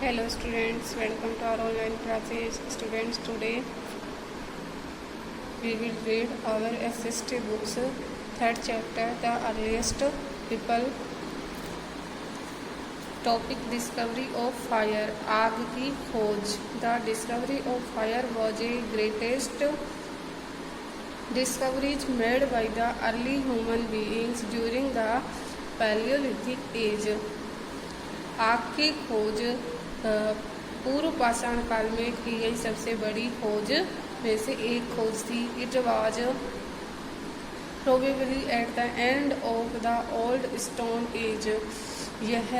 Hello students, welcome to our online classes. Students, today we will read our SST books, third chapter, the earliest people. Topic: Discovery of fire. आग की खोज. The discovery of fire was a greatest discoveries made by the early human beings during the Paleolithic age. आग की खोज पूर्व पाषाण काल में की गई सबसे बड़ी खोज में से एक खोज थी. It was probably at the end of the old stone age. यह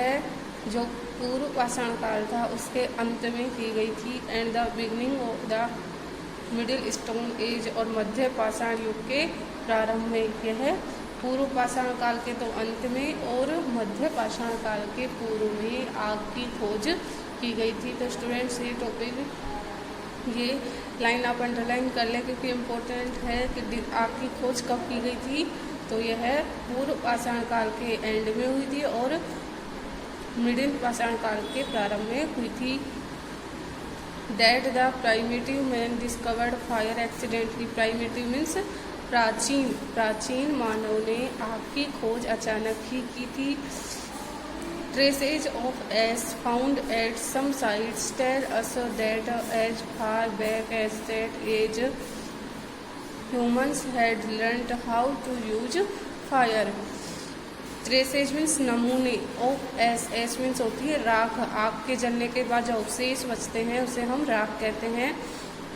जो पूर्व पाषाण काल था उसके अंत में की गई थी. And the beginning of the middle stone age, और मध्य पाषाण युग के प्रारंभ में. यह पूर्व पाषाण काल के तो अंत में और मध्य पाषाण काल के पूर्व में आग की खोज की गई थी. तो स्टूडेंट्स, ये टॉपिक, ये लाइन आप अंडरलाइन कर लें क्योंकि इम्पोर्टेंट है कि आग की खोज कब की गई थी. तो यह पूर्व पाषाण काल के एंड में हुई थी और मिडिल पाषाण काल के प्रारंभ में हुई थी. That the primitive man discovered fire accidentally. Primitive means प्राचीन मानव ने आग की खोज अचानक ही की थी. Traces of ash found at some sites tell us that as far back as that as humans had learned how to use fire. Traces means नमूने. ऑफ एश, एश मीन्स होती है राख. आग के जलने के बाद जो अवशेष बचते हैं उसे हम राख कहते हैं.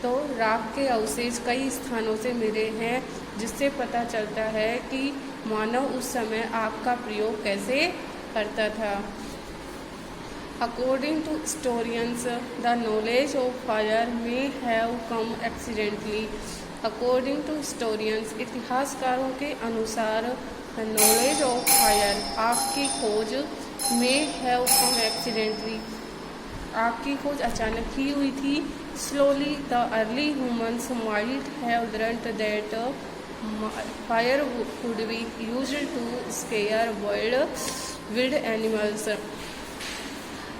तो राख के अवशेष कई स्थानों से मिले हैं जिससे पता चलता है कि मानव उस समय आग का प्रयोग कैसे करता था. According to historians the knowledge of fire may have come accidentally. According to historians, इतिहासकारों के अनुसार नॉलेज ऑफ फायर, आग की खोज, मे हैव कम एक्सीडेंटली, आग की खोज अचानक ही हुई थी. Slowly the early humans might have learned that fire could be used to scare wild animals.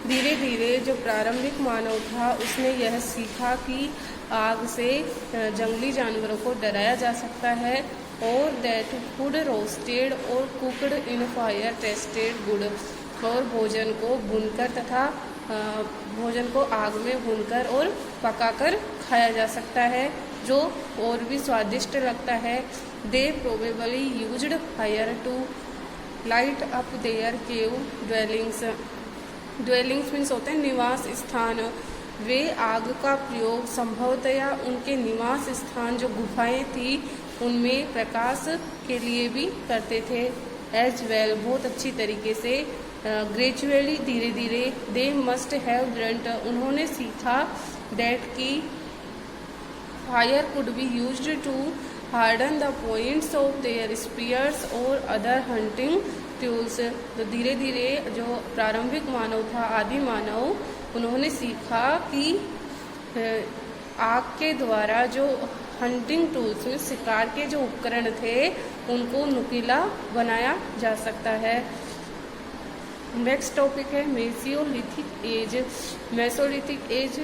धीरे धीरे जो प्रारंभिक मानव था उसने यह सीखा कि आग से जंगली जानवरों को डराया जा सकता है. और दैट फूड रोस्टेड और cooked in fire tested good. और भोजन को भूनकर तथा भोजन को आग में भूनकर और पकाकर खाया जा सकता है जो और भी स्वादिष्ट लगता है. They probably used fire to light up their cave dwellings. Dwellings means होते हैं निवास स्थान. वे आग का प्रयोग संभवतया उनके निवास स्थान जो गुफाएं थी उनमें प्रकाश के लिए भी करते थे. एज वेल, बहुत अच्छी तरीके से. ग्रेजुअली, धीरे धीरे. दे मस्ट हैव लर्नड, उन्होंने सीखा. दैट की fire could be used to harden the points of their spears और अदर हंटिंग टूल्स. तो धीरे धीरे जो प्रारंभिक मानव था, आदि मानव, उन्होंने सीखा कि आग के द्वारा जो हंटिंग टूल्स में शिकार के जो उपकरण थे उनको नुकीला बनाया जा सकता है. नेक्स्ट टॉपिक है मेसोलिथिक एज. मेसोलिथिक एज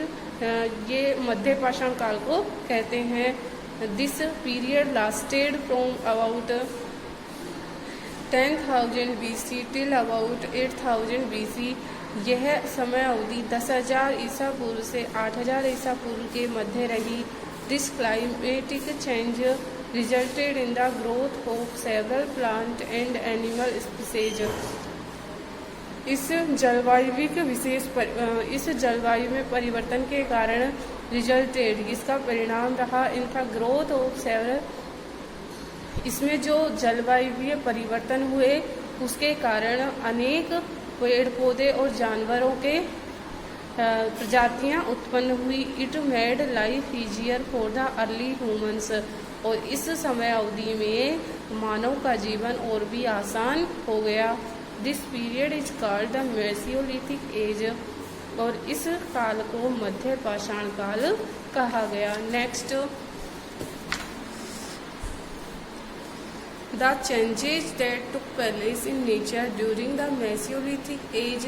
ये मध्य पाषाण काल को कहते हैं. This period lasted from about 10,000 BC till about 8,000 BC. यह समय अवधि 10,000 ईसा पूर्व से 8,000 ईसा पूर्व के मध्य रही. This climatic change resulted in the growth of several plant and animal species. इस जलवायु में परिवर्तन के कारण रिजल्टेड, इसका परिणाम रहा, इनका ग्रोथ ऑफ सेवरल, इसमें जो जलवायु परिवर्तन हुए उसके कारण अनेक पेड़ पौधे और जानवरों के प्रजातियां उत्पन्न हुई. It made life easier for the early humans. और इस समय अवधि में मानव का जीवन और भी आसान हो गया. This period is called the Mesolithic as. और इस काल को मध्य पाषाण काल कहा गया. Next, The changes that took place in nature during the Mesolithic age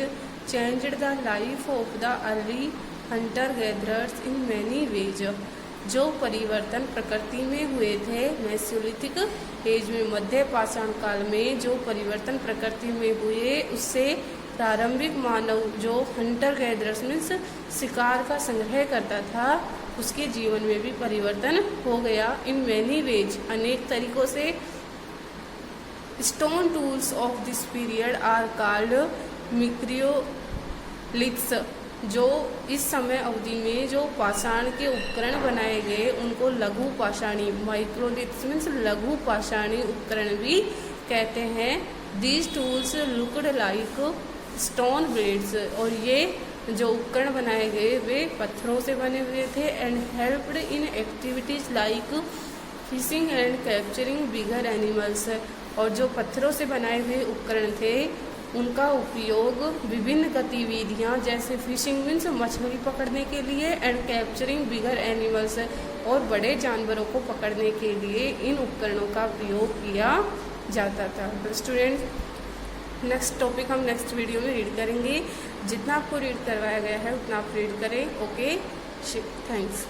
changed the life of the early hunter gatherers in many ways। जो परिवर्तन प्रकृति में हुए थे मेसोलिथिक एज में, मध्य पाषाण काल में जो परिवर्तन प्रकृति में हुए उससे प्रारंभिक मानव जो हंटर गैदरर्स मीन्स शिकार का संग्रह करता था उसके जीवन में भी परिवर्तन हो गया। इन मैनी वेज, अनेक तरीकों से। Stone tools of this period are called microliths. जो इस समय अवधि में जो पाषाण के उपकरण बनाए गए उनको लघु पाषाणी, माइक्रोलिथ्स मीन्स लघु पाषाणी उपकरण भी कहते हैं। These tools looked like stone blades, और ये जो उपकरण बनाए गए वे पत्थरों से बने हुए थे। And helped in activities like fishing and capturing bigger animals, और जो पत्थरों से बनाए हुए उपकरण थे उनका उपयोग विभिन्न गतिविधियां जैसे फिशिंग मीन्स मछली पकड़ने के लिए एंड कैप्चरिंग बिगर एनिमल्स, और बड़े जानवरों को पकड़ने के लिए इन उपकरणों का प्रयोग किया जाता था। तो स्टूडेंट नेक्स्ट टॉपिक हम नेक्स्ट वीडियो में रीड करेंगे। जितना आपको रीड करवाया गया है उतना आप रीड करें। Okay, thanks.